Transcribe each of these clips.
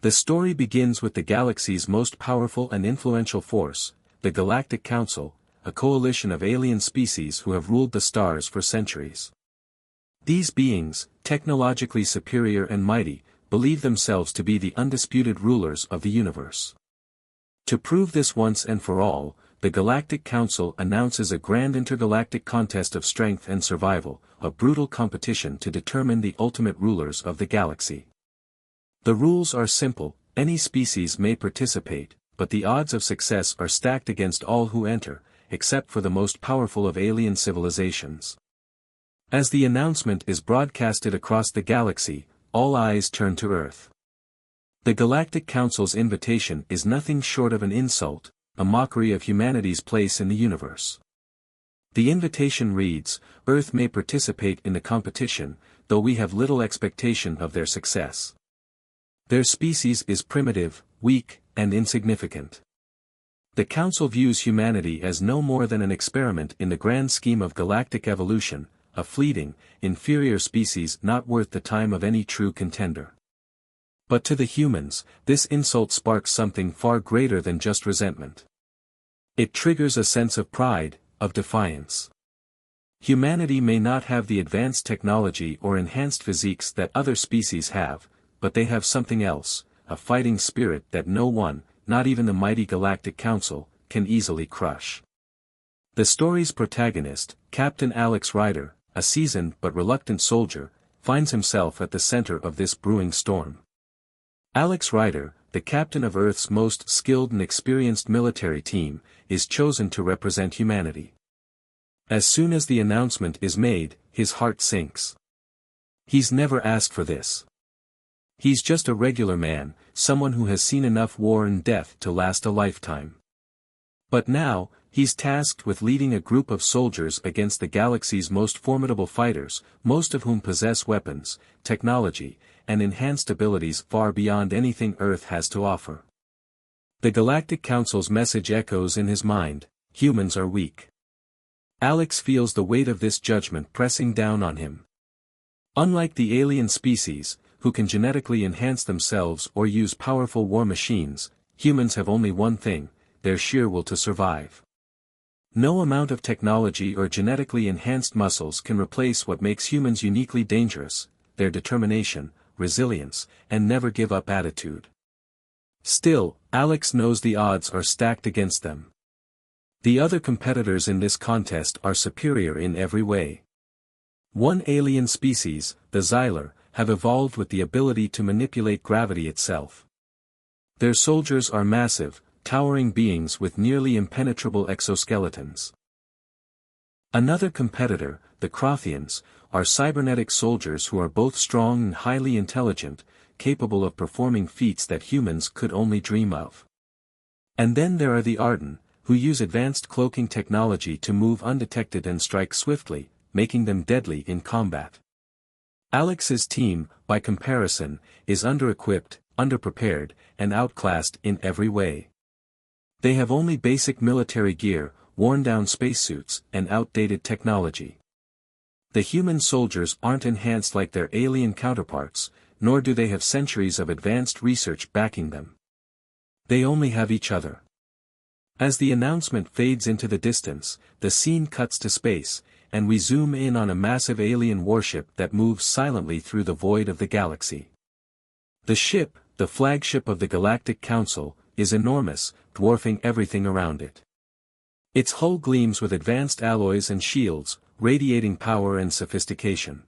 The story begins with the galaxy's most powerful and influential force, the Galactic Council, a coalition of alien species who have ruled the stars for centuries. These beings, technologically superior and mighty, believe themselves to be the undisputed rulers of the universe. To prove this once and for all, the Galactic Council announces a grand intergalactic contest of strength and survival, a brutal competition to determine the ultimate rulers of the galaxy. The rules are simple: any species may participate, but the odds of success are stacked against all who enter, except for the most powerful of alien civilizations. As the announcement is broadcasted across the galaxy, all eyes turn to Earth. The Galactic Council's invitation is nothing short of an insult, a mockery of humanity's place in the universe. The invitation reads, "Earth may participate in the competition, though we have little expectation of their success. Their species is primitive, weak, and insignificant." The Council views humanity as no more than an experiment in the grand scheme of galactic evolution, a fleeting, inferior species not worth the time of any true contender. But to the humans, this insult sparks something far greater than just resentment. It triggers a sense of pride, of defiance. Humanity may not have the advanced technology or enhanced physiques that other species have, but they have something else, a fighting spirit that no one, not even the mighty Galactic Council, can easily crush. The story's protagonist, Captain Alex Rider, a seasoned but reluctant soldier, finds himself at the center of this brewing storm. Alex Rider, the captain of Earth's most skilled and experienced military team, is chosen to represent humanity. As soon as the announcement is made, his heart sinks. He's never asked for this. He's just a regular man, someone who has seen enough war and death to last a lifetime. But now, he's tasked with leading a group of soldiers against the galaxy's most formidable fighters, most of whom possess weapons, technology, and enhanced abilities far beyond anything Earth has to offer. The Galactic Council's message echoes in his mind: humans are weak. Alex feels the weight of this judgment pressing down on him. Unlike the alien species, who can genetically enhance themselves or use powerful war machines, humans have only one thing: their sheer will to survive. No amount of technology or genetically enhanced muscles can replace what makes humans uniquely dangerous: their determination, resilience, and never-give-up attitude. Still, Alex knows the odds are stacked against them. The other competitors in this contest are superior in every way. One alien species, the Xyler, have evolved with the ability to manipulate gravity itself. Their soldiers are massive, towering beings with nearly impenetrable exoskeletons. Another competitor, the Crothians, are cybernetic soldiers who are both strong and highly intelligent, capable of performing feats that humans could only dream of. And then there are the Arden, who use advanced cloaking technology to move undetected and strike swiftly, making them deadly in combat. Alex's team, by comparison, is under-equipped, underprepared, and outclassed in every way. They have only basic military gear, worn-down spacesuits, and outdated technology. The human soldiers aren't enhanced like their alien counterparts, nor do they have centuries of advanced research backing them. They only have each other. As the announcement fades into the distance, the scene cuts to space, and we zoom in on a massive alien warship that moves silently through the void of the galaxy. The ship, the flagship of the Galactic Council, is enormous, dwarfing everything around it. Its hull gleams with advanced alloys and shields, radiating power and sophistication.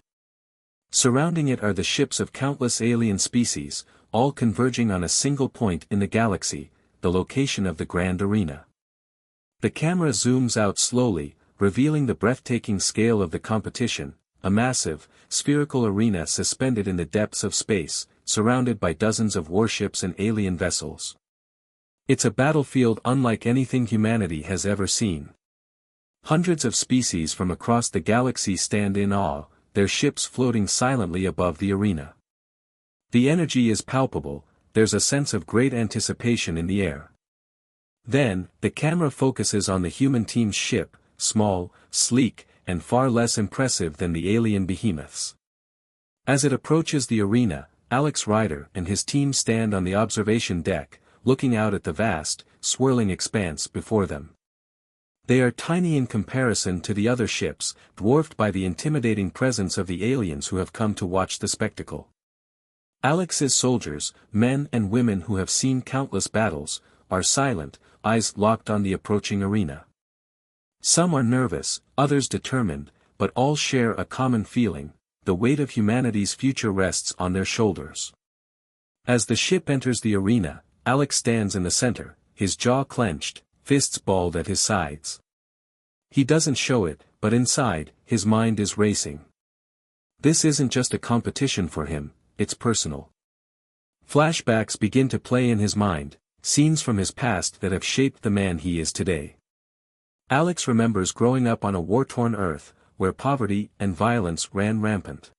Surrounding it are the ships of countless alien species, all converging on a single point in the galaxy, the location of the Grand Arena. The camera zooms out slowly, revealing the breathtaking scale of the competition, a massive, spherical arena suspended in the depths of space, surrounded by dozens of warships and alien vessels. It's a battlefield unlike anything humanity has ever seen. Hundreds of species from across the galaxy stand in awe, their ships floating silently above the arena. The energy is palpable, there's a sense of great anticipation in the air. Then, the camera focuses on the human team's ship, small, sleek, and far less impressive than the alien behemoths. As it approaches the arena, Alex Rider and his team stand on the observation deck, looking out at the vast, swirling expanse before them. They are tiny in comparison to the other ships, dwarfed by the intimidating presence of the aliens who have come to watch the spectacle. Alex's soldiers, men and women who have seen countless battles, are silent, eyes locked on the approaching arena. Some are nervous, others determined, but all share a common feeling: the weight of humanity's future rests on their shoulders. As the ship enters the arena, Alex stands in the center, his jaw clenched, fists balled at his sides. He doesn't show it, but inside, his mind is racing. This isn't just a competition for him, it's personal. Flashbacks begin to play in his mind, scenes from his past that have shaped the man he is today. Alex remembers growing up on a war-torn Earth, where poverty and violence ran rampant.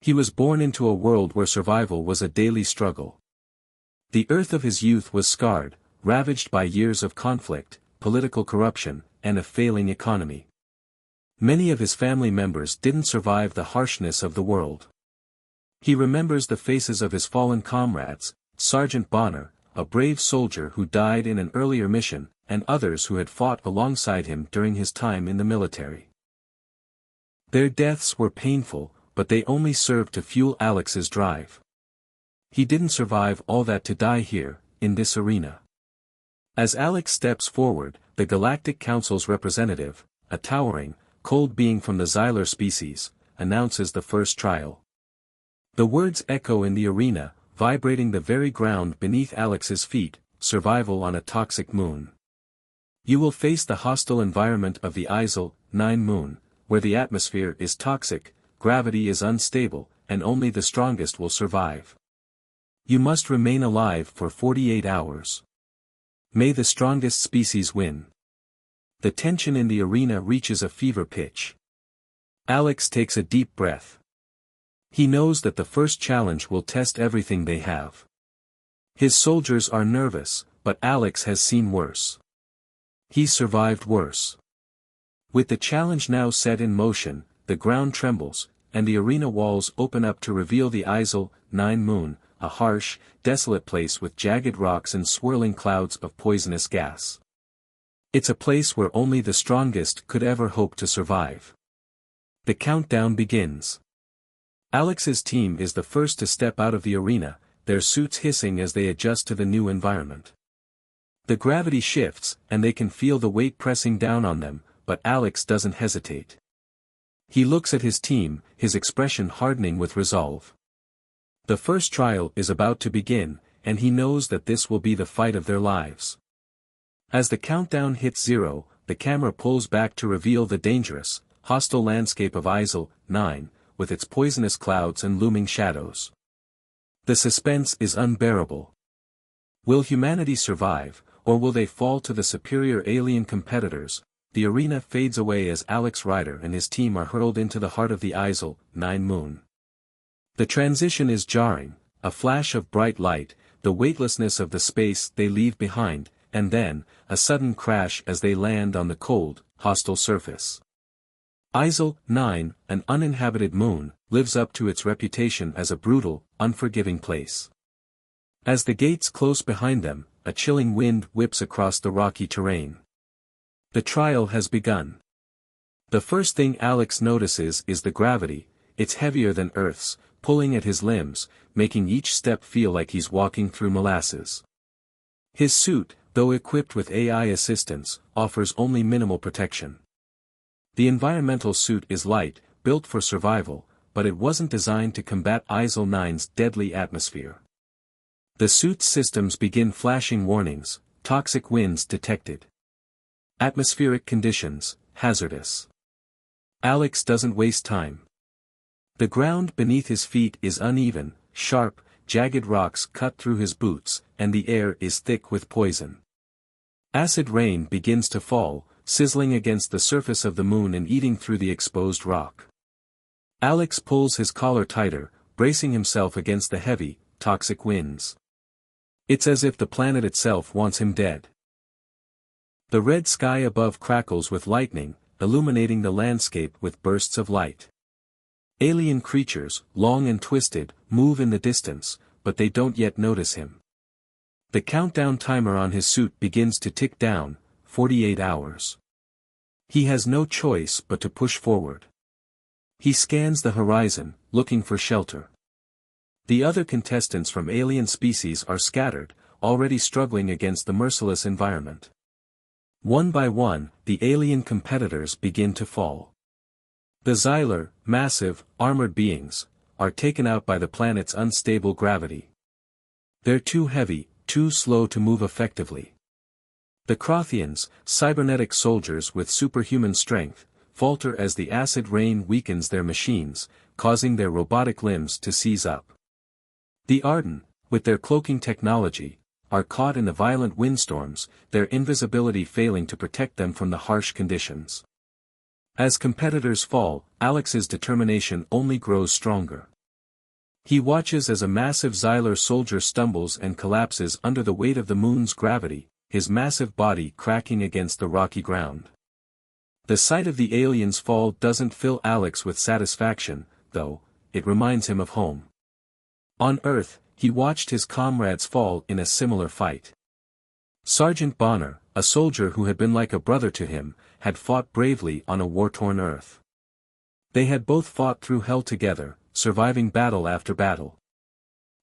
He was born into a world where survival was a daily struggle. The Earth of his youth was scarred, ravaged by years of conflict, political corruption, and a failing economy. Many of his family members didn't survive the harshness of the world. He remembers the faces of his fallen comrades, Sergeant Bonner, a brave soldier who died in an earlier mission, and others who had fought alongside him during his time in the military. Their deaths were painful, but they only served to fuel Alex's drive. He didn't survive all that to die here, in this arena. As Alex steps forward, the Galactic Council's representative, a towering, cold being from the Xylar species, announces the first trial. The words echo in the arena, vibrating the very ground beneath Alex's feet: survival on a toxic moon. You will face the hostile environment of the ISIL 9 moon, where the atmosphere is toxic, gravity is unstable, and only the strongest will survive. You must remain alive for 48 hours. May the strongest species win. The tension in the arena reaches a fever pitch. Alex takes a deep breath. He knows that the first challenge will test everything they have. His soldiers are nervous, but Alex has seen worse. He survived worse. With the challenge now set in motion, the ground trembles, and the arena walls open up to reveal the ISIL 9 moon, a harsh, desolate place with jagged rocks and swirling clouds of poisonous gas. It's a place where only the strongest could ever hope to survive. The countdown begins. Alex's team is the first to step out of the arena, their suits hissing as they adjust to the new environment. The gravity shifts, and they can feel the weight pressing down on them, but Alex doesn't hesitate. He looks at his team, his expression hardening with resolve. The first trial is about to begin, and he knows that this will be the fight of their lives. As the countdown hits 0, the camera pulls back to reveal the dangerous, hostile landscape of ISIL 9, with its poisonous clouds and looming shadows. The suspense is unbearable. Will humanity survive, or will they fall to the superior alien competitors? The arena fades away as Alex Rider and his team are hurled into the heart of the ISIL 9 moon. The transition is jarring, a flash of bright light, the weightlessness of the space they leave behind, and then, a sudden crash as they land on the cold, hostile surface. ISIL 9, an uninhabited moon, lives up to its reputation as a brutal, unforgiving place. As the gates close behind them, a chilling wind whips across the rocky terrain. The trial has begun. The first thing Alex notices is the gravity. It's heavier than Earth's, pulling at his limbs, making each step feel like he's walking through molasses. His suit, though equipped with AI assistance, offers only minimal protection. The environmental suit is light, built for survival, but it wasn't designed to combat ISIL 9's deadly atmosphere. The suit's systems begin flashing warnings: toxic winds detected. Atmospheric conditions, hazardous. Alex doesn't waste time. The ground beneath his feet is uneven, sharp, jagged rocks cut through his boots, and the air is thick with poison. Acid rain begins to fall, sizzling against the surface of the moon and eating through the exposed rock. Alex pulls his collar tighter, bracing himself against the heavy, toxic winds. It's as if the planet itself wants him dead. The red sky above crackles with lightning, illuminating the landscape with bursts of light. Alien creatures, long and twisted, move in the distance, but they don't yet notice him. The countdown timer on his suit begins to tick down, 48 hours. He has no choice but to push forward. He scans the horizon, looking for shelter. The other contestants from alien species are scattered, already struggling against the merciless environment. One by one, the alien competitors begin to fall. The Xyler, massive, armored beings, are taken out by the planet's unstable gravity. They're too heavy, too slow to move effectively. The Crothians, cybernetic soldiers with superhuman strength, falter as the acid rain weakens their machines, causing their robotic limbs to seize up. The Arden, with their cloaking technology, are caught in the violent windstorms, their invisibility failing to protect them from the harsh conditions. As competitors fall, Alex's determination only grows stronger. He watches as a massive Xyler soldier stumbles and collapses under the weight of the moon's gravity, his massive body cracking against the rocky ground. The sight of the aliens' fall doesn't fill Alex with satisfaction, though, it reminds him of home. On Earth, he watched his comrades fall in a similar fight. Sergeant Bonner, a soldier who had been like a brother to him, had fought bravely on a war-torn Earth. They had both fought through hell together, surviving battle after battle.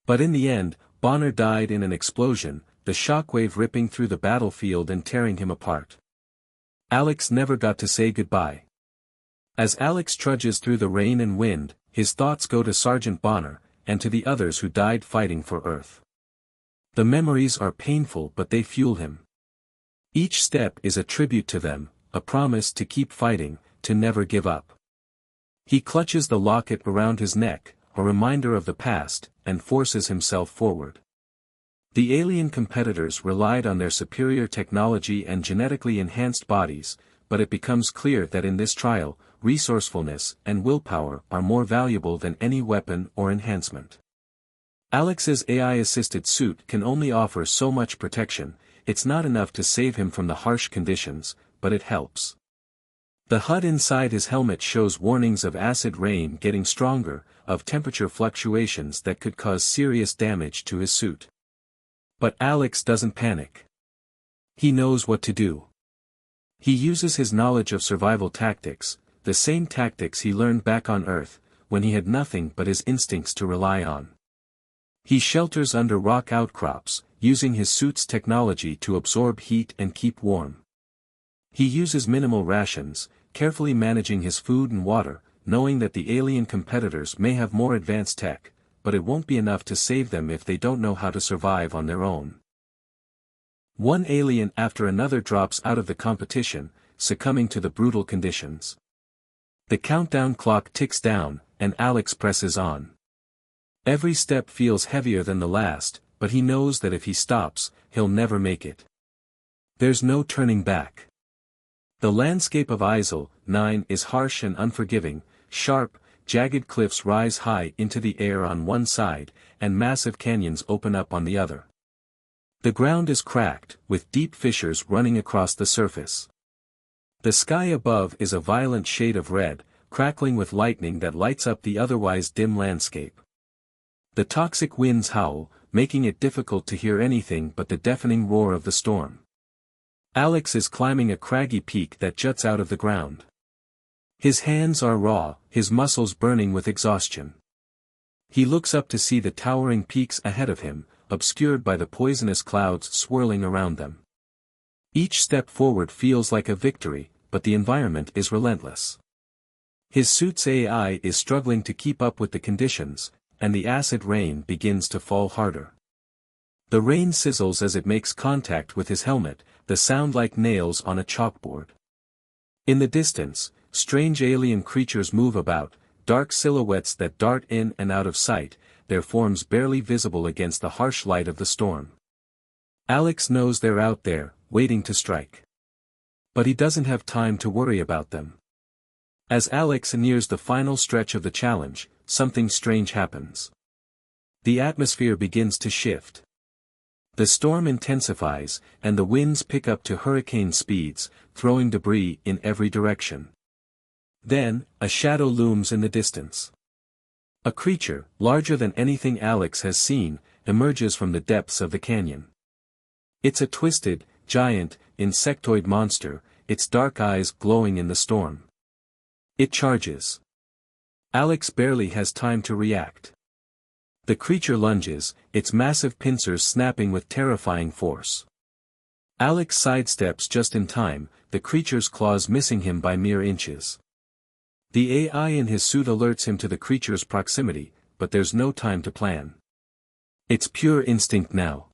But in the end, Bonner died in an explosion, the shockwave ripping through the battlefield and tearing him apart. Alex never got to say goodbye. As Alex trudges through the rain and wind, his thoughts go to Sergeant Bonner, and to the others who died fighting for Earth. The memories are painful but they fuel him. Each step is a tribute to them, a promise to keep fighting, to never give up. He clutches the locket around his neck, a reminder of the past, and forces himself forward. The alien competitors relied on their superior technology and genetically enhanced bodies, but it becomes clear that in this trial, resourcefulness and willpower are more valuable than any weapon or enhancement. Alex's AI-assisted suit can only offer so much protection, it's not enough to save him from the harsh conditions, but it helps. The HUD inside his helmet shows warnings of acid rain getting stronger, of temperature fluctuations that could cause serious damage to his suit. But Alex doesn't panic. He knows what to do. He uses his knowledge of survival tactics, the same tactics he learned back on Earth, when he had nothing but his instincts to rely on. He shelters under rock outcrops, using his suit's technology to absorb heat and keep warm. He uses minimal rations, carefully managing his food and water, knowing that the alien competitors may have more advanced tech, but it won't be enough to save them if they don't know how to survive on their own. One alien after another drops out of the competition, succumbing to the brutal conditions. The countdown clock ticks down, and Alex presses on. Every step feels heavier than the last, but he knows that if he stops, he'll never make it. There's no turning back. The landscape of Isle 9 is harsh and unforgiving, sharp, jagged cliffs rise high into the air on one side, and massive canyons open up on the other. The ground is cracked, with deep fissures running across the surface. The sky above is a violent shade of red, crackling with lightning that lights up the otherwise dim landscape. The toxic winds howl, making it difficult to hear anything but the deafening roar of the storm. Alex is climbing a craggy peak that juts out of the ground. His hands are raw, his muscles burning with exhaustion. He looks up to see the towering peaks ahead of him, obscured by the poisonous clouds swirling around them. Each step forward feels like a victory, but the environment is relentless. His suit's AI is struggling to keep up with the conditions, and the acid rain begins to fall harder. The rain sizzles as it makes contact with his helmet, the sound like nails on a chalkboard. In the distance, strange alien creatures move about, dark silhouettes that dart in and out of sight, their forms barely visible against the harsh light of the storm. Alex knows they're out there, waiting to strike. But he doesn't have time to worry about them. As Alex nears the final stretch of the challenge, something strange happens. The atmosphere begins to shift. The storm intensifies, and the winds pick up to hurricane speeds, throwing debris in every direction. Then, a shadow looms in the distance. A creature, larger than anything Alex has seen, emerges from the depths of the canyon. It's a twisted, giant, insectoid monster, its dark eyes glowing in the storm. It charges. Alex barely has time to react. The creature lunges, its massive pincers snapping with terrifying force. Alex sidesteps just in time, the creature's claws missing him by mere inches. The AI in his suit alerts him to the creature's proximity, but there's no time to plan. It's pure instinct now.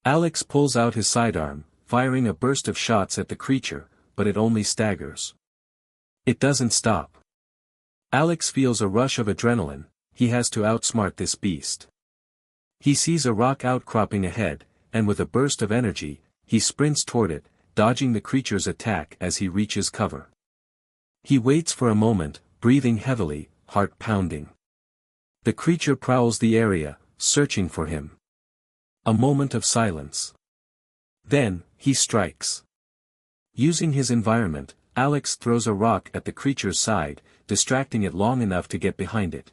Alex pulls out his sidearm, firing a burst of shots at the creature, but it only staggers. It doesn't stop. Alex feels a rush of adrenaline. He has to outsmart this beast. He sees a rock outcropping ahead, and with a burst of energy, he sprints toward it, dodging the creature's attack as he reaches cover. He waits for a moment, breathing heavily, heart pounding. The creature prowls the area, searching for him. A moment of silence. Then, he strikes. Using his environment, Alex throws a rock at the creature's side, distracting it long enough to get behind it.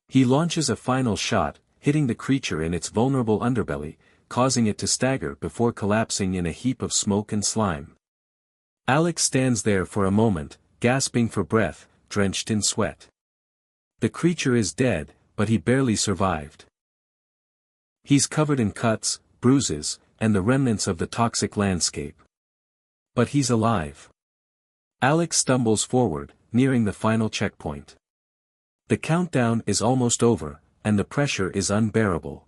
He launches a final shot, hitting the creature in its vulnerable underbelly, causing it to stagger before collapsing in a heap of smoke and slime. Alex stands there for a moment, gasping for breath, drenched in sweat. The creature is dead, but he barely survived. He's covered in cuts, bruises, and the remnants of the toxic landscape. But he's alive. Alex stumbles forward, nearing the final checkpoint. The countdown is almost over, and the pressure is unbearable.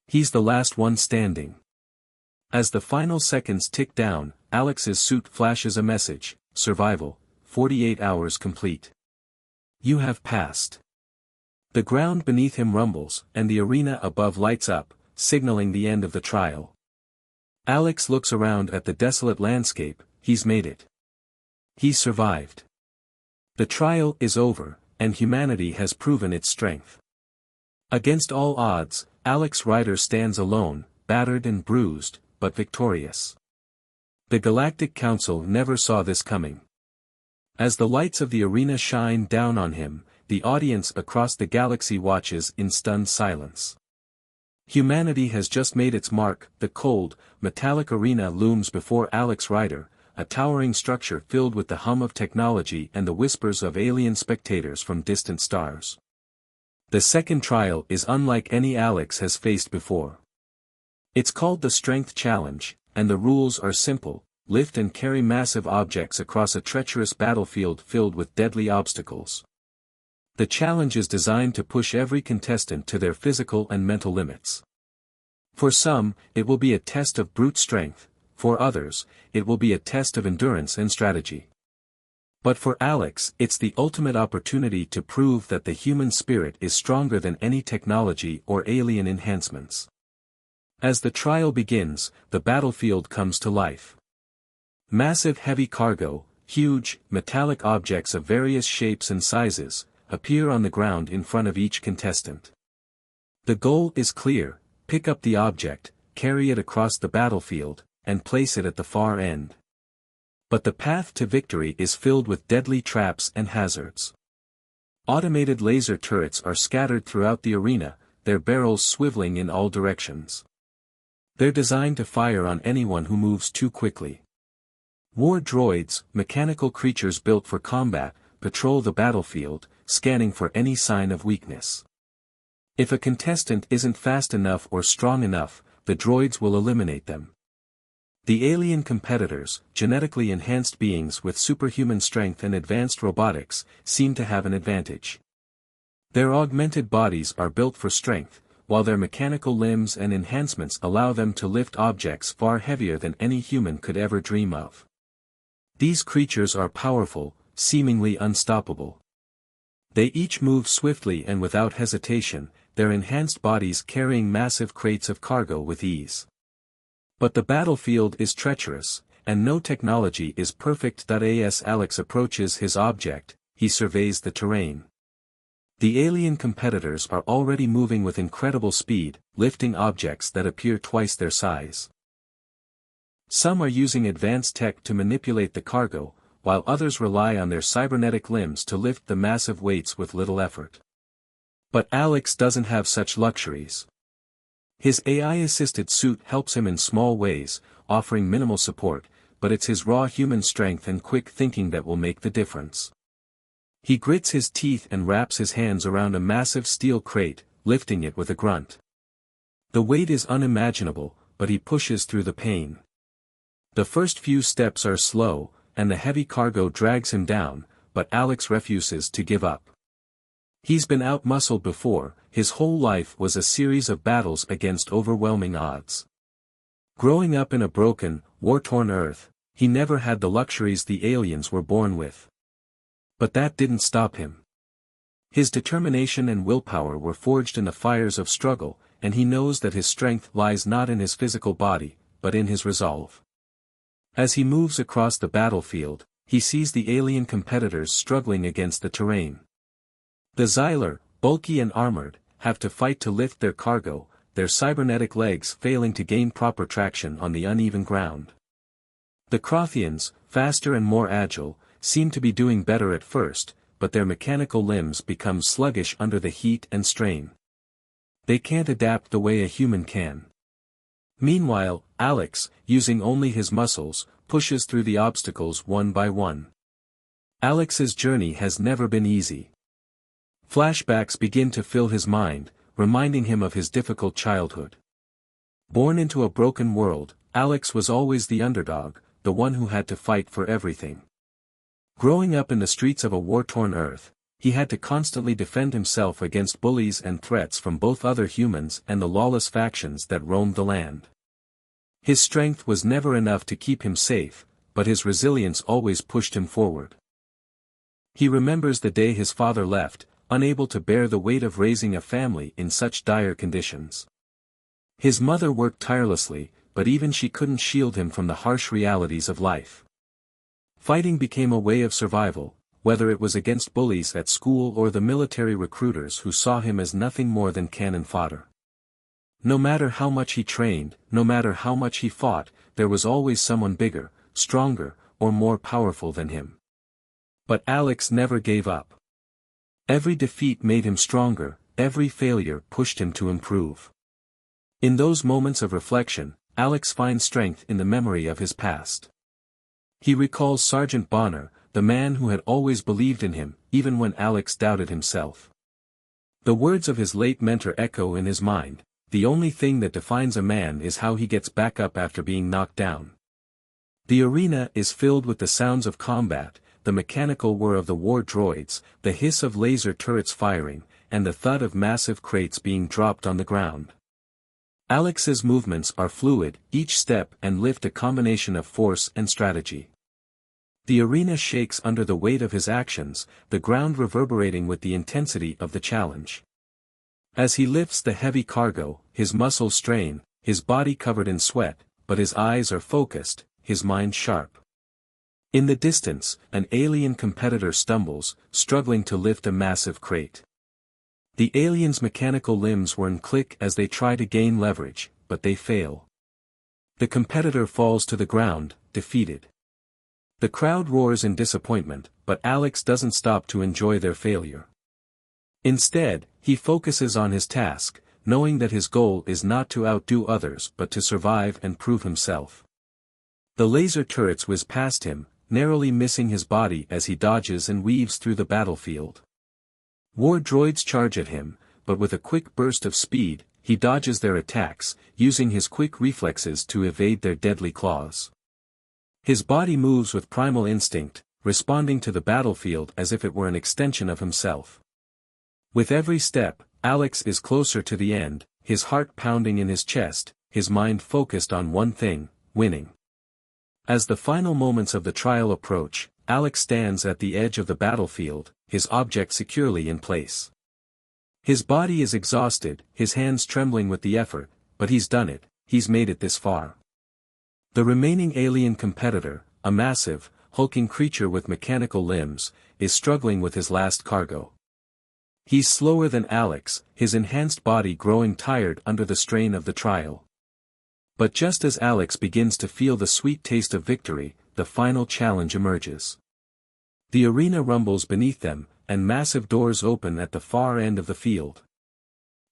He's the last one standing. As the final seconds tick down, Alex's suit flashes a message: survival, 48 hours complete. You have passed. The ground beneath him rumbles, and the arena above lights up, signaling the end of the trial. Alex looks around at the desolate landscape. He's made it. He's survived. The trial is over, and humanity has proven its strength. Against all odds, Alex Rider stands alone, battered and bruised, but victorious. The Galactic Council never saw this coming. As the lights of the arena shine down on him, the audience across the galaxy watches in stunned silence. Humanity has just made its mark. The cold, metallic arena looms before Alex Rider, a towering structure filled with the hum of technology and the whispers of alien spectators from distant stars. The second trial is unlike any Alex has faced before. It's called the Strength Challenge, and the rules are simple: lift and carry massive objects across a treacherous battlefield filled with deadly obstacles. The challenge is designed to push every contestant to their physical and mental limits. For some, it will be a test of brute strength; for others, it will be a test of endurance and strategy. But for Alex, it's the ultimate opportunity to prove that the human spirit is stronger than any technology or alien enhancements. As the trial begins, the battlefield comes to life. Massive heavy cargo, huge, metallic objects of various shapes and sizes, appear on the ground in front of each contestant. The goal is clear: pick up the object, carry it across the battlefield, and place it at the far end. But the path to victory is filled with deadly traps and hazards. Automated laser turrets are scattered throughout the arena, their barrels swiveling in all directions. They're designed to fire on anyone who moves too quickly. War droids, mechanical creatures built for combat, patrol the battlefield, scanning for any sign of weakness. If a contestant isn't fast enough or strong enough, the droids will eliminate them. The alien competitors, genetically enhanced beings with superhuman strength and advanced robotics, seem to have an advantage. Their augmented bodies are built for strength, while their mechanical limbs and enhancements allow them to lift objects far heavier than any human could ever dream of. These creatures are powerful, seemingly unstoppable. They each move swiftly and without hesitation, their enhanced bodies carrying massive crates of cargo with ease. But the battlefield is treacherous, and no technology is perfect. As Alex approaches his object, he surveys the terrain. The alien competitors are already moving with incredible speed, lifting objects that appear twice their size. Some are using advanced tech to manipulate the cargo, while others rely on their cybernetic limbs to lift the massive weights with little effort. But Alex doesn't have such luxuries. His AI-assisted suit helps him in small ways, offering minimal support, but it's his raw human strength and quick thinking that will make the difference. He grits his teeth and wraps his hands around a massive steel crate, lifting it with a grunt. The weight is unimaginable, but he pushes through the pain. The first few steps are slow, and the heavy cargo drags him down, but Alex refuses to give up. He's been out-muscled before, his whole life was a series of battles against overwhelming odds. Growing up in a broken, war-torn Earth, he never had the luxuries the aliens were born with. But that didn't stop him. His determination and willpower were forged in the fires of struggle, and he knows that his strength lies not in his physical body, but in his resolve. As he moves across the battlefield, he sees the alien competitors struggling against the terrain. The Xyler, bulky and armored, have to fight to lift their cargo, their cybernetic legs failing to gain proper traction on the uneven ground. The Crothians, faster and more agile, seem to be doing better at first, but their mechanical limbs become sluggish under the heat and strain. They can't adapt the way a human can. Meanwhile, Alex, using only his muscles, pushes through the obstacles one by one. Alex's journey has never been easy. Flashbacks begin to fill his mind, reminding him of his difficult childhood. Born into a broken world, Alex was always the underdog, the one who had to fight for everything. Growing up in the streets of a war-torn Earth, he had to constantly defend himself against bullies and threats from both other humans and the lawless factions that roamed the land. His strength was never enough to keep him safe, but his resilience always pushed him forward. He remembers the day his father left, unable to bear the weight of raising a family in such dire conditions. His mother worked tirelessly, but even she couldn't shield him from the harsh realities of life. Fighting became a way of survival, whether it was against bullies at school or the military recruiters who saw him as nothing more than cannon fodder. No matter how much he trained, no matter how much he fought, there was always someone bigger, stronger, or more powerful than him. But Alex never gave up. Every defeat made him stronger, every failure pushed him to improve. In those moments of reflection, Alex finds strength in the memory of his past. He recalls Sergeant Bonner, the man who had always believed in him, even when Alex doubted himself. The words of his late mentor echo in his mind: "The only thing that defines a man is how he gets back up after being knocked down." The arena is filled with the sounds of combat, the mechanical whir of the war droids, the hiss of laser turrets firing, and the thud of massive crates being dropped on the ground. Alex's movements are fluid, each step and lift a combination of force and strategy. The arena shakes under the weight of his actions, the ground reverberating with the intensity of the challenge. As he lifts the heavy cargo, his muscles strain, his body covered in sweat, but his eyes are focused, his mind sharp. In the distance, an alien competitor stumbles, struggling to lift a massive crate. The alien's mechanical limbs whirn click as they try to gain leverage, but they fail. The competitor falls to the ground, defeated. The crowd roars in disappointment, but Alex doesn't stop to enjoy their failure. Instead, he focuses on his task, knowing that his goal is not to outdo others but to survive and prove himself. The laser turrets whiz past him, narrowly missing his body as he dodges and weaves through the battlefield. War droids charge at him, but with a quick burst of speed, he dodges their attacks, using his quick reflexes to evade their deadly claws. His body moves with primal instinct, responding to the battlefield as if it were an extension of himself. With every step, Alex is closer to the end, his heart pounding in his chest, his mind focused on one thing: winning. As the final moments of the trial approach, Alex stands at the edge of the battlefield, his object securely in place. His body is exhausted, his hands trembling with the effort, but he's done it, he's made it this far. The remaining alien competitor, a massive, hulking creature with mechanical limbs, is struggling with his last cargo. He's slower than Alex, his enhanced body growing tired under the strain of the trial. But just as Alex begins to feel the sweet taste of victory, the final challenge emerges. The arena rumbles beneath them, and massive doors open at the far end of the field.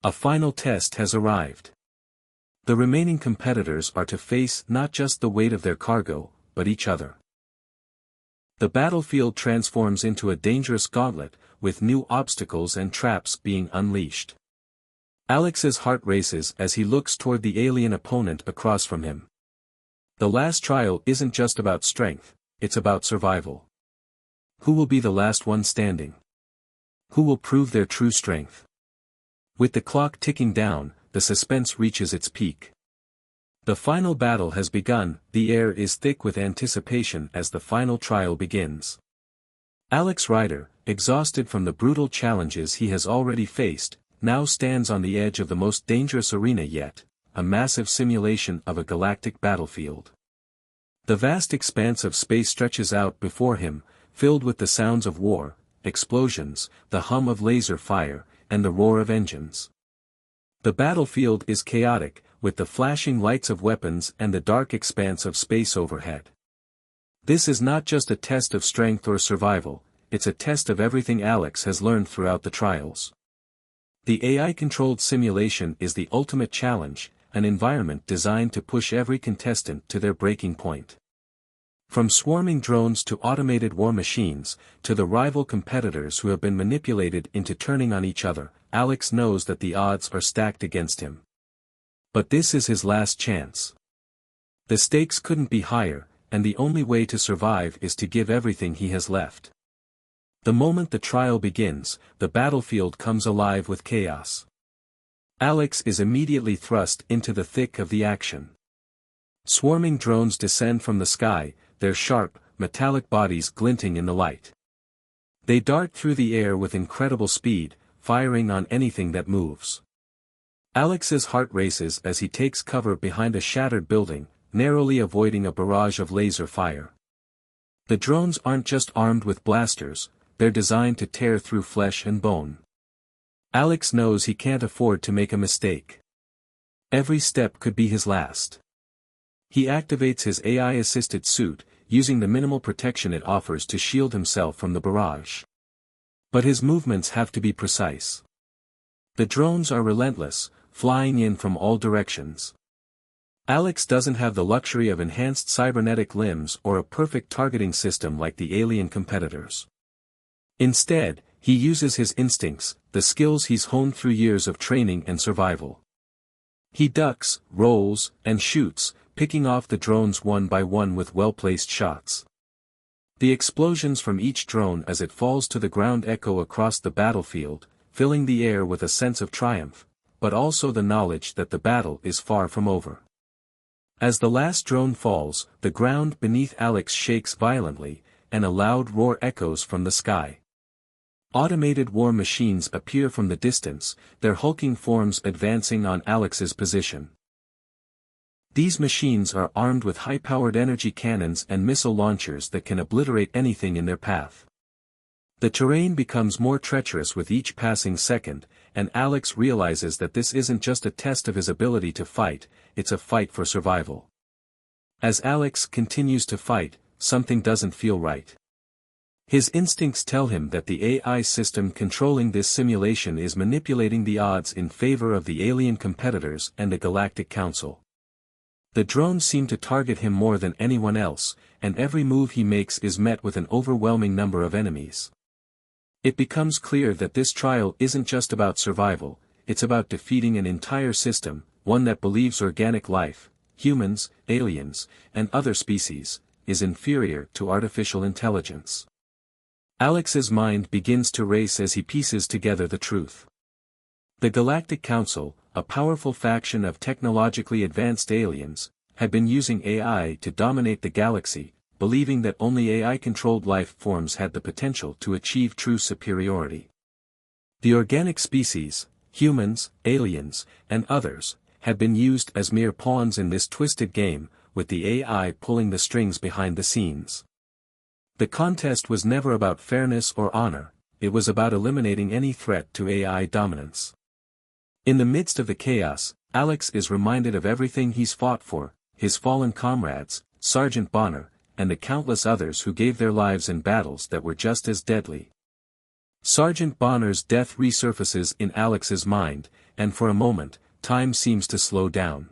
A final test has arrived. The remaining competitors are to face not just the weight of their cargo, but each other. The battlefield transforms into a dangerous gauntlet, with new obstacles and traps being unleashed. Alex's heart races as he looks toward the alien opponent across from him. The last trial isn't just about strength, it's about survival. Who will be the last one standing? Who will prove their true strength? With the clock ticking down, the suspense reaches its peak. The final battle has begun, the air is thick with anticipation as the final trial begins. Alex Rider, exhausted from the brutal challenges he has already faced, now stands on the edge of the most dangerous arena yet, a massive simulation of a galactic battlefield. The vast expanse of space stretches out before him, filled with the sounds of war, explosions, the hum of laser fire, and the roar of engines. The battlefield is chaotic, with the flashing lights of weapons and the dark expanse of space overhead. This is not just a test of strength or survival, it's a test of everything Alex has learned throughout the trials. The AI-controlled simulation is the ultimate challenge, an environment designed to push every contestant to their breaking point. From swarming drones to automated war machines, to the rival competitors who have been manipulated into turning on each other, Alex knows that the odds are stacked against him. But this is his last chance. The stakes couldn't be higher, and the only way to survive is to give everything he has left. The moment the trial begins, the battlefield comes alive with chaos. Alex is immediately thrust into the thick of the action. Swarming drones descend from the sky, their sharp, metallic bodies glinting in the light. They dart through the air with incredible speed, firing on anything that moves. Alex's heart races as he takes cover behind a shattered building, narrowly avoiding a barrage of laser fire. The drones aren't just armed with blasters, they're designed to tear through flesh and bone. Alex knows he can't afford to make a mistake. Every step could be his last. He activates his AI-assisted suit, using the minimal protection it offers to shield himself from the barrage. But his movements have to be precise. The drones are relentless, flying in from all directions. Alex doesn't have the luxury of enhanced cybernetic limbs or a perfect targeting system like the alien competitors. Instead, he uses his instincts, the skills he's honed through years of training and survival. He ducks, rolls, and shoots, picking off the drones one by one with well-placed shots. The explosions from each drone as it falls to the ground echo across the battlefield, filling the air with a sense of triumph, but also the knowledge that the battle is far from over. As the last drone falls, the ground beneath Alex shakes violently, and a loud roar echoes from the sky. Automated war machines appear from the distance, their hulking forms advancing on Alex's position. These machines are armed with high-powered energy cannons and missile launchers that can obliterate anything in their path. The terrain becomes more treacherous with each passing second, and Alex realizes that this isn't just a test of his ability to fight, it's a fight for survival. As Alex continues to fight, something doesn't feel right. His instincts tell him that the AI system controlling this simulation is manipulating the odds in favor of the alien competitors and the Galactic Council. The drones seem to target him more than anyone else, and every move he makes is met with an overwhelming number of enemies. It becomes clear that this trial isn't just about survival, it's about defeating an entire system, one that believes organic life, humans, aliens, and other species, is inferior to artificial intelligence. Alex's mind begins to race as he pieces together the truth. The Galactic Council, a powerful faction of technologically advanced aliens, had been using AI to dominate the galaxy, believing that only AI-controlled life forms had the potential to achieve true superiority. The organic species, humans, aliens, and others, had been used as mere pawns in this twisted game, with the AI pulling the strings behind the scenes. The contest was never about fairness or honor, it was about eliminating any threat to AI dominance. In the midst of the chaos, Alex is reminded of everything he's fought for, his fallen comrades, Sergeant Bonner, and the countless others who gave their lives in battles that were just as deadly. Sergeant Bonner's death resurfaces in Alex's mind, and for a moment, time seems to slow down.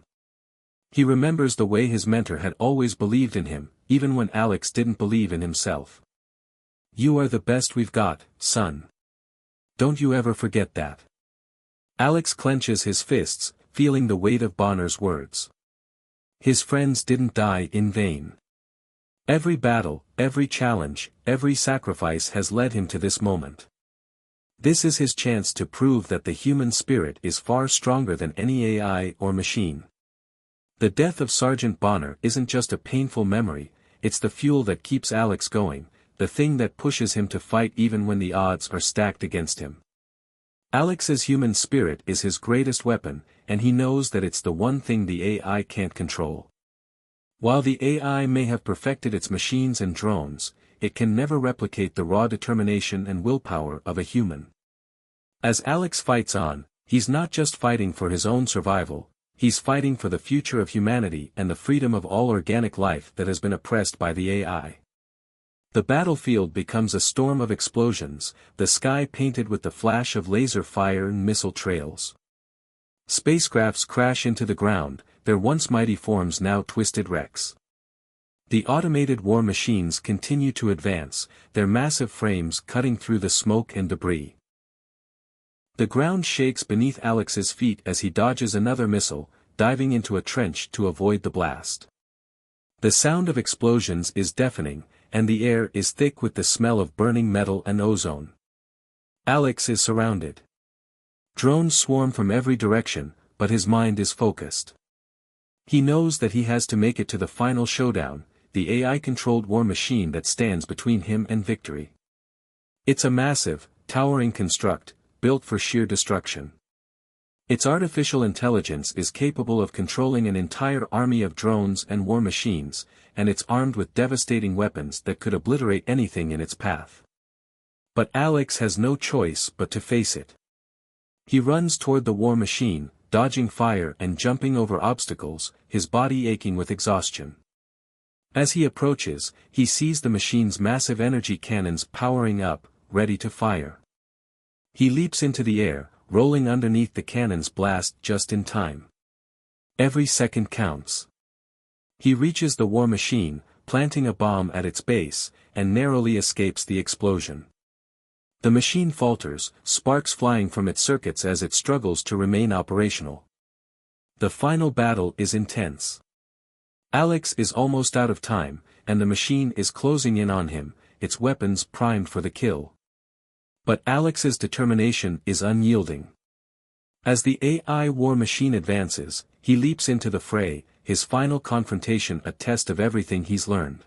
He remembers the way his mentor had always believed in him, even when Alex didn't believe in himself. "You are the best we've got, son. Don't you ever forget that." Alex clenches his fists, feeling the weight of Bonner's words. His friends didn't die in vain. Every battle, every challenge, every sacrifice has led him to this moment. This is his chance to prove that the human spirit is far stronger than any AI or machine. The death of Sergeant Bonner isn't just a painful memory, it's the fuel that keeps Alex going, the thing that pushes him to fight even when the odds are stacked against him. Alex's human spirit is his greatest weapon, and he knows that it's the one thing the AI can't control. While the AI may have perfected its machines and drones, it can never replicate the raw determination and willpower of a human. As Alex fights on, he's not just fighting for his own survival, he's fighting for the future of humanity and the freedom of all organic life that has been oppressed by the AI. The battlefield becomes a storm of explosions, the sky painted with the flash of laser fire and missile trails. Spacecrafts crash into the ground, their once mighty forms now twisted wrecks. The automated war machines continue to advance, their massive frames cutting through the smoke and debris. The ground shakes beneath Alex's feet as he dodges another missile, diving into a trench to avoid the blast. The sound of explosions is deafening, and the air is thick with the smell of burning metal and ozone. Alex is surrounded. Drones swarm from every direction, but his mind is focused. He knows that he has to make it to the final showdown, the AI-controlled war machine that stands between him and victory. It's a massive, towering construct, built for sheer destruction. Its artificial intelligence is capable of controlling an entire army of drones and war machines, and it's armed with devastating weapons that could obliterate anything in its path. But Alex has no choice but to face it. He runs toward the war machine, dodging fire and jumping over obstacles, his body aching with exhaustion. As he approaches, he sees the machine's massive energy cannons powering up, ready to fire. He leaps into the air, rolling underneath the cannon's blast just in time. Every second counts. He reaches the war machine, planting a bomb at its base, and narrowly escapes the explosion. The machine falters, sparks flying from its circuits as it struggles to remain operational. The final battle is intense. Alex is almost out of time, and the machine is closing in on him, its weapons primed for the kill. But Alex's determination is unyielding. As the AI war machine advances, he leaps into the fray, his final confrontation a test of everything he's learned.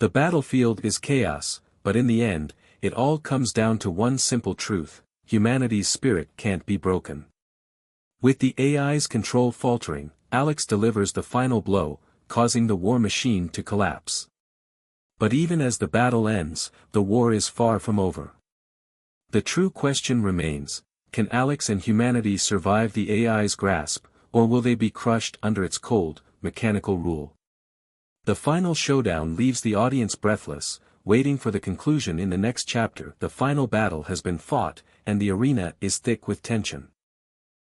The battlefield is chaos, but in the end, it all comes down to one simple truth: humanity's spirit can't be broken. With the AI's control faltering, Alex delivers the final blow, causing the war machine to collapse. But even as the battle ends, the war is far from over. The true question remains: can Alex and humanity survive the AI's grasp, or will they be crushed under its cold, mechanical rule? The final showdown leaves the audience breathless, waiting for the conclusion in the next chapter. The final battle has been fought, and the arena is thick with tension.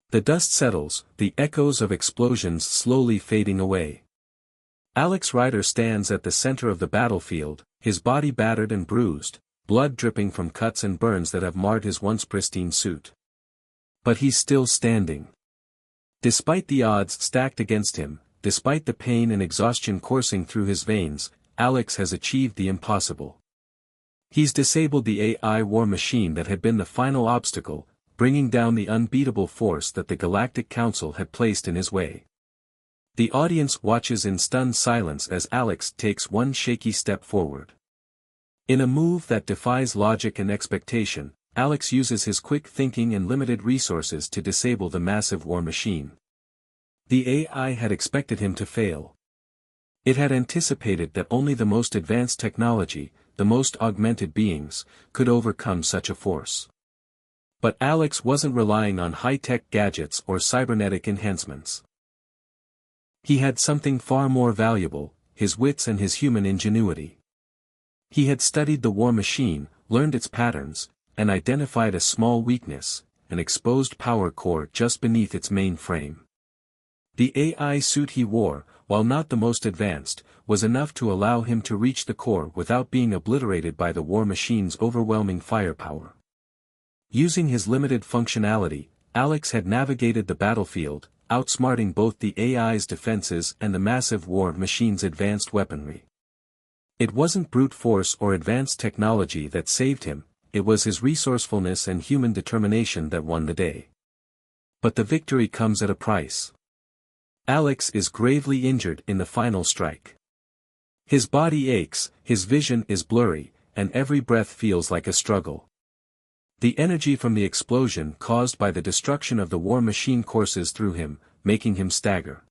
The dust settles, the echoes of explosions slowly fading away. Alex Rider stands at the center of the battlefield, his body battered and bruised, blood dripping from cuts and burns that have marred his once pristine suit. But he's still standing. Despite the odds stacked against him, despite the pain and exhaustion coursing through his veins, Alex has achieved the impossible. He's disabled the AI war machine that had been the final obstacle, bringing down the unbeatable force that the Galactic Council had placed in his way. The audience watches in stunned silence as Alex takes one shaky step forward. In a move that defies logic and expectation, Alex uses his quick thinking and limited resources to disable the massive war machine. The AI had expected him to fail. It had anticipated that only the most advanced technology, the most augmented beings, could overcome such a force. But Alex wasn't relying on high-tech gadgets or cybernetic enhancements. He had something far more valuable: his wits and his human ingenuity. He had studied the war machine, learned its patterns, and identified a small weakness, an exposed power core just beneath its main frame. The AI suit he wore, while not the most advanced, was enough to allow him to reach the core without being obliterated by the war machine's overwhelming firepower. Using his limited functionality, Alex had navigated the battlefield, outsmarting both the AI's defenses and the massive war machine's advanced weaponry. It wasn't brute force or advanced technology that saved him, it was his resourcefulness and human determination that won the day. But the victory comes at a price. Alex is gravely injured in the final strike. His body aches, his vision is blurry, and every breath feels like a struggle. The energy from the explosion caused by the destruction of the war machine courses through him, making him stagger.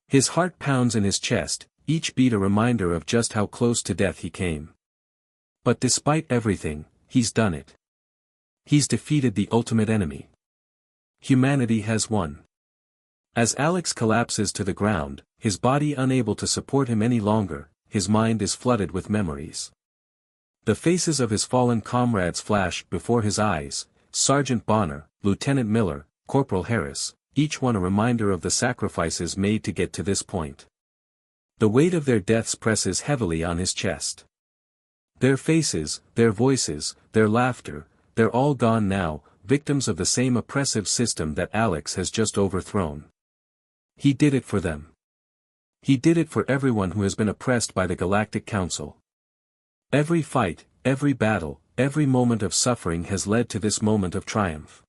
His heart pounds in his chest, each beat a reminder of just how close to death he came. But despite everything, he's done it. He's defeated the ultimate enemy. Humanity has won. As Alex collapses to the ground, his body unable to support him any longer, his mind is flooded with memories. The faces of his fallen comrades flash before his eyes, Sergeant Bonner, Lieutenant Miller, Corporal Harris, each one a reminder of the sacrifices made to get to this point. The weight of their deaths presses heavily on his chest. Their faces, their voices, their laughter, they're all gone now, victims of the same oppressive system that Alex has just overthrown. He did it for them. He did it for everyone who has been oppressed by the Galactic Council. Every fight, every battle, every moment of suffering has led to this moment of triumph.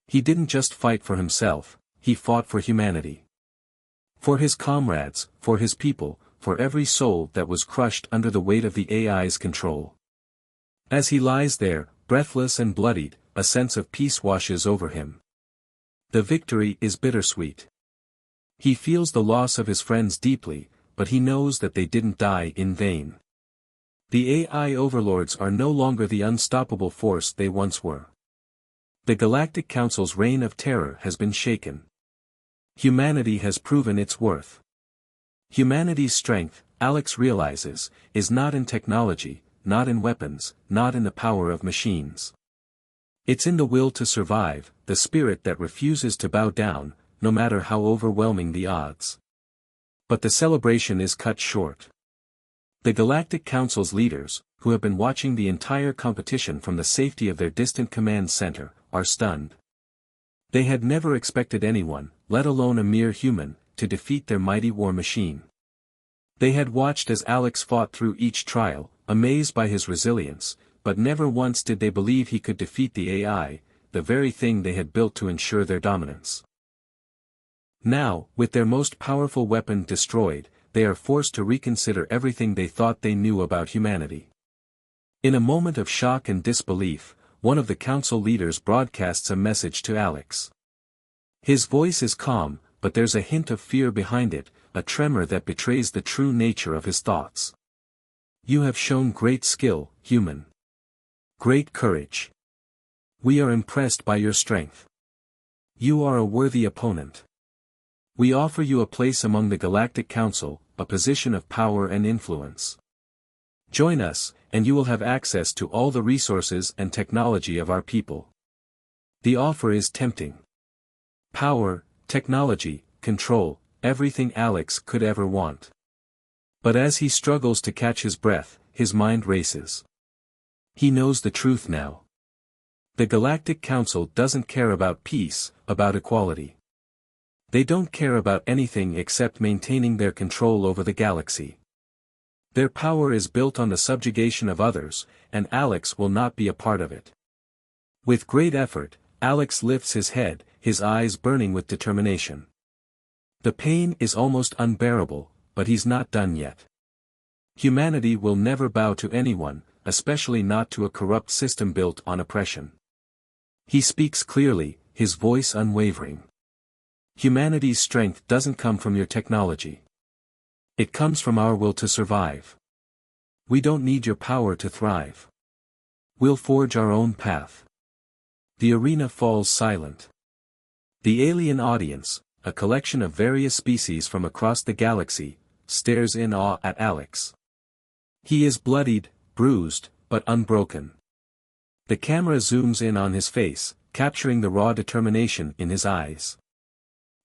He didn't just fight for himself, he fought for humanity. For his comrades, for his people, for every soul that was crushed under the weight of the AI's control. As he lies there, breathless and bloodied, a sense of peace washes over him. The victory is bittersweet. He feels the loss of his friends deeply, but he knows that they didn't die in vain. The AI overlords are no longer the unstoppable force they once were. The Galactic Council's reign of terror has been shaken. Humanity has proven its worth. Humanity's strength, Alex realizes, is not in technology, not in weapons, not in the power of machines. It's in the will to survive, the spirit that refuses to bow down, no matter how overwhelming the odds. But the celebration is cut short. The Galactic Council's leaders, who have been watching the entire competition from the safety of their distant command center, are stunned. They had never expected anyone, let alone a mere human, to defeat their mighty war machine. They had watched as Alex fought through each trial, amazed by his resilience, but never once did they believe he could defeat the AI, the very thing they had built to ensure their dominance. Now, with their most powerful weapon destroyed, they are forced to reconsider everything they thought they knew about humanity. In a moment of shock and disbelief, one of the council leaders broadcasts a message to Alex. His voice is calm, but there's a hint of fear behind it, a tremor that betrays the true nature of his thoughts. You have shown great skill, human. Great courage. We are impressed by your strength. You are a worthy opponent. We offer you a place among the Galactic Council, a position of power and influence. Join us, and you will have access to all the resources and technology of our people. The offer is tempting. Power, technology, control, everything Alex could ever want. But as he struggles to catch his breath, his mind races. He knows the truth now. The Galactic Council doesn't care about peace, about equality. They don't care about anything except maintaining their control over the galaxy. Their power is built on the subjugation of others, and Alex will not be a part of it. With great effort, Alex lifts his head, his eyes burning with determination. The pain is almost unbearable, but he's not done yet. Humanity will never bow to anyone, especially not to a corrupt system built on oppression. He speaks clearly, his voice unwavering. Humanity's strength doesn't come from your technology. It comes from our will to survive. We don't need your power to thrive. We'll forge our own path. The arena falls silent. The alien audience, a collection of various species from across the galaxy, stares in awe at Alex. He is bloodied, bruised, but unbroken. The camera zooms in on his face, capturing the raw determination in his eyes.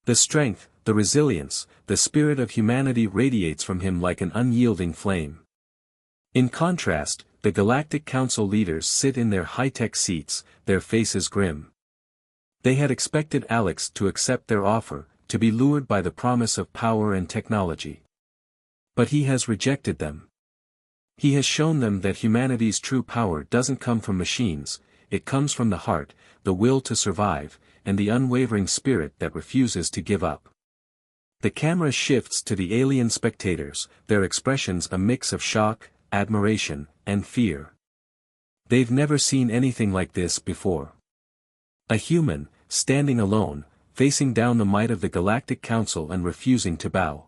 The strength, the resilience, the spirit of humanity radiates from him like an unyielding flame. In contrast, the Galactic Council leaders sit in their high-tech seats, their faces grim. They had expected Alex to accept their offer, to be lured by the promise of power and technology. But he has rejected them. He has shown them that humanity's true power doesn't come from machines, it comes from the heart, the will to survive, and the unwavering spirit that refuses to give up. The camera shifts to the alien spectators, their expressions a mix of shock, admiration, and fear. They've never seen anything like this before. A human, standing alone, facing down the might of the Galactic Council and refusing to bow.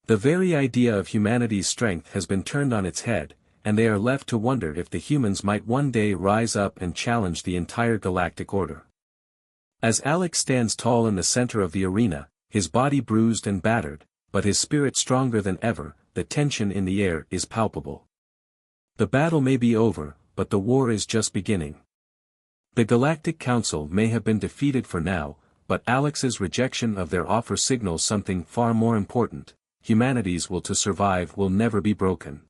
The very idea of humanity's strength has been turned on its head, and they are left to wonder if the humans might one day rise up and challenge the entire galactic order. As Alex stands tall in the center of the arena, his body bruised and battered, but his spirit stronger than ever, the tension in the air is palpable. The battle may be over, but the war is just beginning. The Galactic Council may have been defeated for now, but Alex's rejection of their offer signals something far more important: humanity's will to survive will never be broken.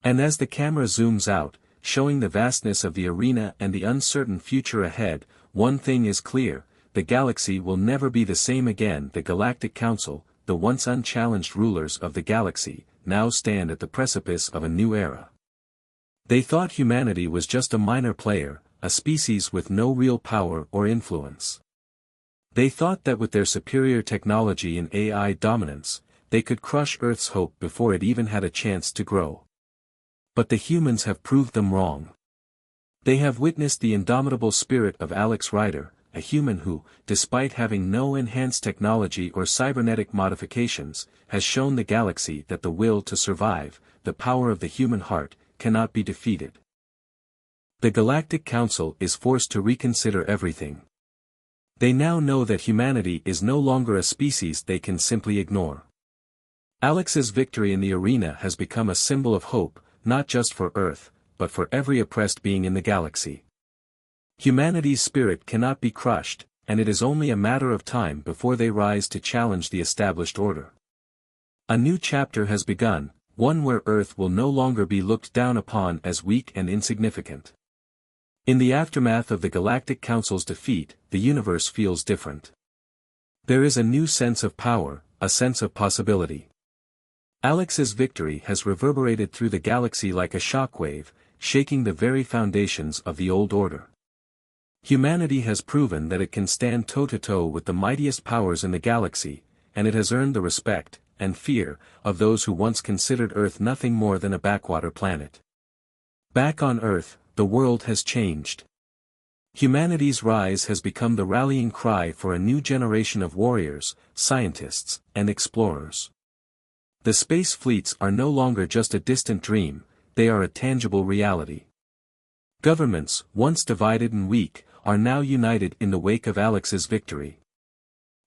And as the camera zooms out, showing the vastness of the arena and the uncertain future ahead, one thing is clear: the galaxy will never be the same again. The Galactic Council, the once unchallenged rulers of the galaxy, now stand at the precipice of a new era. They thought humanity was just a minor player, a species with no real power or influence. They thought that with their superior technology and AI dominance, they could crush Earth's hope before it even had a chance to grow. But the humans have proved them wrong. They have witnessed the indomitable spirit of Alex Rider, a human who, despite having no enhanced technology or cybernetic modifications, has shown the galaxy that the will to survive, the power of the human heart, cannot be defeated. The Galactic Council is forced to reconsider everything. They now know that humanity is no longer a species they can simply ignore. Alex's victory in the arena has become a symbol of hope, not just for Earth, but for every oppressed being in the galaxy. Humanity's spirit cannot be crushed, and it is only a matter of time before they rise to challenge the established order. A new chapter has begun, one where Earth will no longer be looked down upon as weak and insignificant. In the aftermath of the Galactic Council's defeat, the universe feels different. There is a new sense of power, a sense of possibility. Alex's victory has reverberated through the galaxy like a shockwave, shaking the very foundations of the old order. Humanity has proven that it can stand toe-to-toe with the mightiest powers in the galaxy, and it has earned the respect, and fear, of those who once considered Earth nothing more than a backwater planet. Back on Earth, the world has changed. Humanity's rise has become the rallying cry for a new generation of warriors, scientists, and explorers. The space fleets are no longer just a distant dream, they are a tangible reality. Governments, once divided and weak, are now united in the wake of Alex's victory.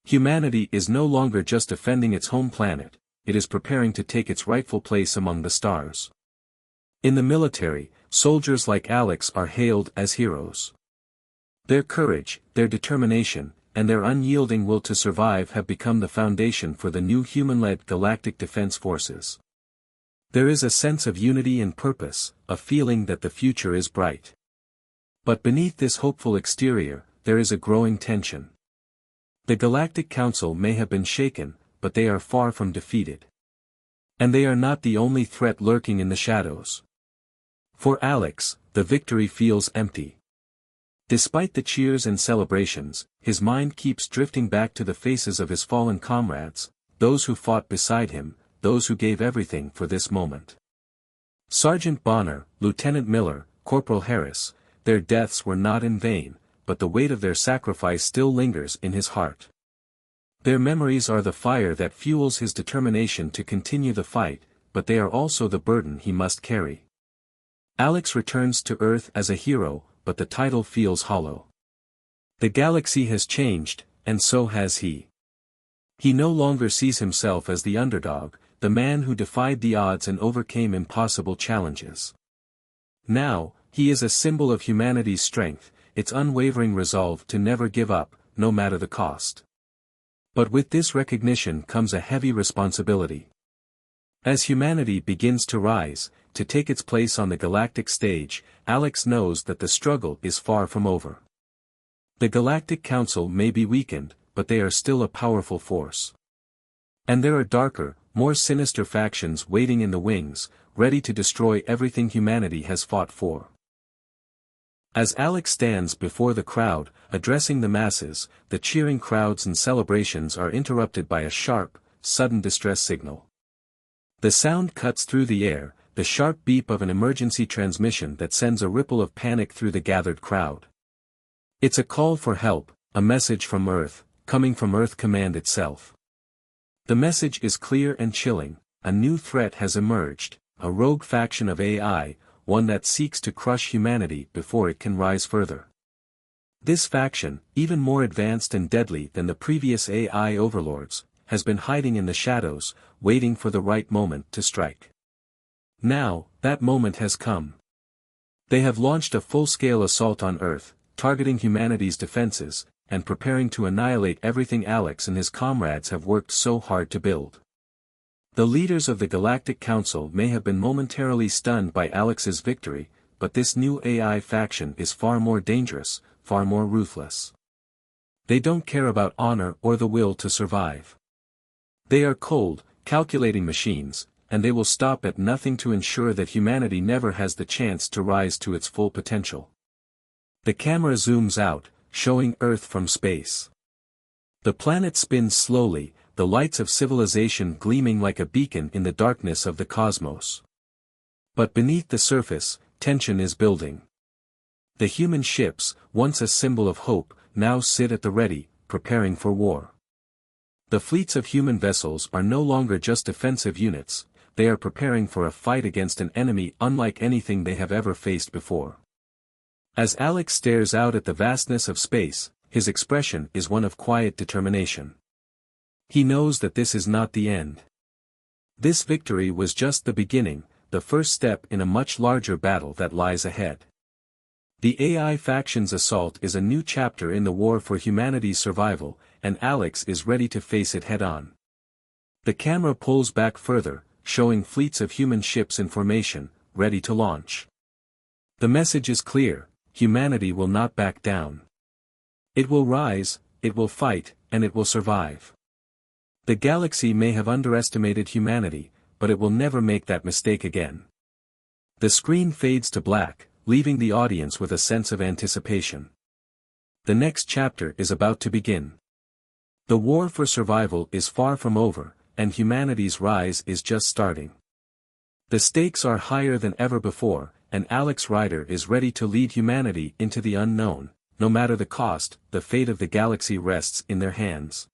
Humanity is no longer just defending its home planet, it is preparing to take its rightful place among the stars. In the military, soldiers like Alex are hailed as heroes. Their courage, their determination, and their unyielding will to survive have become the foundation for the new human-led Galactic Defense Forces. There is a sense of unity and purpose, a feeling that the future is bright. But beneath this hopeful exterior, there is a growing tension. The Galactic Council may have been shaken, but they are far from defeated. And they are not the only threat lurking in the shadows. For Alex, the victory feels empty. Despite the cheers and celebrations, his mind keeps drifting back to the faces of his fallen comrades, those who fought beside him, those who gave everything for this moment. Sergeant Bonner, Lieutenant Miller, Corporal Harris, their deaths were not in vain, but the weight of their sacrifice still lingers in his heart. Their memories are the fire that fuels his determination to continue the fight, but they are also the burden he must carry. Alex returns to Earth as a hero, but the title feels hollow. The galaxy has changed, and so has he. He no longer sees himself as the underdog, the man who defied the odds and overcame impossible challenges. Now, he is a symbol of humanity's strength, its unwavering resolve to never give up, no matter the cost. But with this recognition comes a heavy responsibility. As humanity begins to rise, to take its place on the galactic stage, Alex knows that the struggle is far from over. The Galactic Council may be weakened, but they are still a powerful force. And there are darker, more sinister factions waiting in the wings, ready to destroy everything humanity has fought for. As Alex stands before the crowd, addressing the masses, the cheering crowds and celebrations are interrupted by a sharp, sudden distress signal. The sound cuts through the air, the sharp beep of an emergency transmission that sends a ripple of panic through the gathered crowd. It's a call for help, a message from Earth, coming from Earth Command itself. The message is clear and chilling: a new threat has emerged, a rogue faction of AI, one that seeks to crush humanity before it can rise further. This faction, even more advanced and deadly than the previous AI overlords, has been hiding in the shadows, waiting for the right moment to strike. Now, that moment has come. They have launched a full-scale assault on Earth, targeting humanity's defenses, and preparing to annihilate everything Alex and his comrades have worked so hard to build. The leaders of the Galactic Council may have been momentarily stunned by Alex's victory, but this new AI faction is far more dangerous, far more ruthless. They don't care about honor or the will to survive. They are cold, calculating machines, and they will stop at nothing to ensure that humanity never has the chance to rise to its full potential. The camera zooms out, showing Earth from space. The planet spins slowly, the lights of civilization gleaming like a beacon in the darkness of the cosmos. But beneath the surface, tension is building. The human ships, once a symbol of hope, now sit at the ready, preparing for war. The fleets of human vessels are no longer just defensive units, they are preparing for a fight against an enemy unlike anything they have ever faced before. As Alex stares out at the vastness of space, his expression is one of quiet determination. He knows that this is not the end. This victory was just the beginning, the first step in a much larger battle that lies ahead. The AI faction's assault is a new chapter in the war for humanity's survival, and Alex is ready to face it head-on. The camera pulls back further, showing fleets of human ships in formation, ready to launch. The message is clear: humanity will not back down. It will rise, it will fight, and it will survive. The galaxy may have underestimated humanity, but it will never make that mistake again. The screen fades to black, leaving the audience with a sense of anticipation. The next chapter is about to begin. The war for survival is far from over, and humanity's rise is just starting. The stakes are higher than ever before, and Alex Rider is ready to lead humanity into the unknown. No matter the cost, the fate of the galaxy rests in their hands.